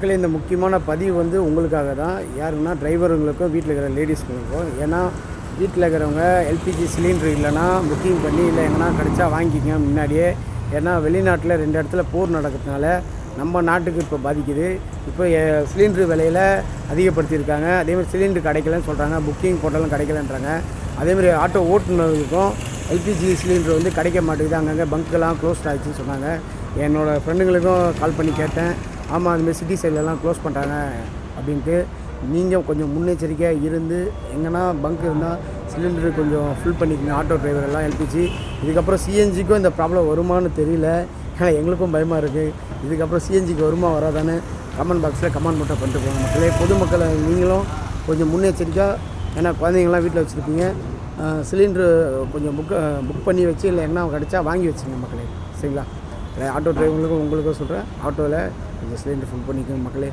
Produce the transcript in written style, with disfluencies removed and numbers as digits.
மக்களே, இந்த முக்கியமான பதிவு வந்து உங்களுக்காக தான். யாருன்னா டிரைவருங்களுக்கும் வீட்டில் இருக்கிற லேடிஸ்களுக்கும். ஏன்னா வீட்டில் இருக்கிறவங்க எல்பிஜி சிலிண்டர் இல்லைன்னா புக்கிங் பண்ணி இல்லை எங்கன்னா கிடச்சா வாங்கிக்கங்க முன்னாடியே. ஏன்னா வெளிநாட்டில் 2 இடத்துல போர் நடக்கிறதுனால நம்ம நாட்டுக்கு இப்போ பாதிக்குது. இப்போ சிலிண்டர் விலையில் அதிகப்படுத்தியிருக்காங்க. அதேமாதிரி சிலிண்டர் கிடைக்கலன்னு சொல்கிறாங்க, புக்கிங் போட்டாலும் கிடைக்கலன்றாங்க. அதேமாதிரி ஆட்டோ ஓட்டுநர்களுக்கும் எல்பிஜி சிலிண்டர் வந்து கிடைக்க மாட்டேங்குது. அங்கங்கே பங்க்கெல்லாம் க்ளோஸ்ட் ஆகிடுச்சுன்னு சொன்னாங்க. என்னோடய ஃப்ரெண்டுங்களுக்கும் கால் பண்ணி கேட்டேன். ஆமாம், அதுமாதிரி சிட்டி சைட்லலாம் க்ளோஸ் பண்ணுறாங்க அப்படின்ட்டு. நீங்கள் கொஞ்சம் முன்னெச்சரிக்கையாக இருந்து எங்கன்னா பங்க் இருந்தால் சிலிண்டரு கொஞ்சம் ஃபில் பண்ணிக்கோங்க. ஆட்டோ டிரைவர் எல்லாம் எல்பிஜி. இதுக்கப்புறம் சிஎன்ஜிக்கும் இந்த ப்ராப்ளம் வருமானு தெரியல. ஏன்னா எங்களுக்கும் பயமாக இருக்குது. இதுக்கப்புறம் சிஎன்ஜிக்கு வருமா வராதான்னு கமெண்ட் பாக்ஸில் கமெண்ட் மட்டும் பண்ணிட்டு போங்க மக்களே. பொதுமக்களை நீங்களும் கொஞ்சம் முன்னெச்சரிக்கையாக, ஏன்னா குழந்தைங்களாம் வீட்டில் வச்சுருப்பீங்க, சிலிண்ட்ரு கொஞ்சம் புக் பண்ணி வச்சு இல்லை என்ன கிடச்சா வாங்கி வச்சுங்க மக்களே. சரிங்களா? ஆட்டோ டிரைவர்களுக்கும் உங்களுக்கும் சொல்கிறேன், ஆட்டோவில் கொஞ்சம் சிலிண்டர் ஃபுல் பண்ணிக்கோங்க மக்களே.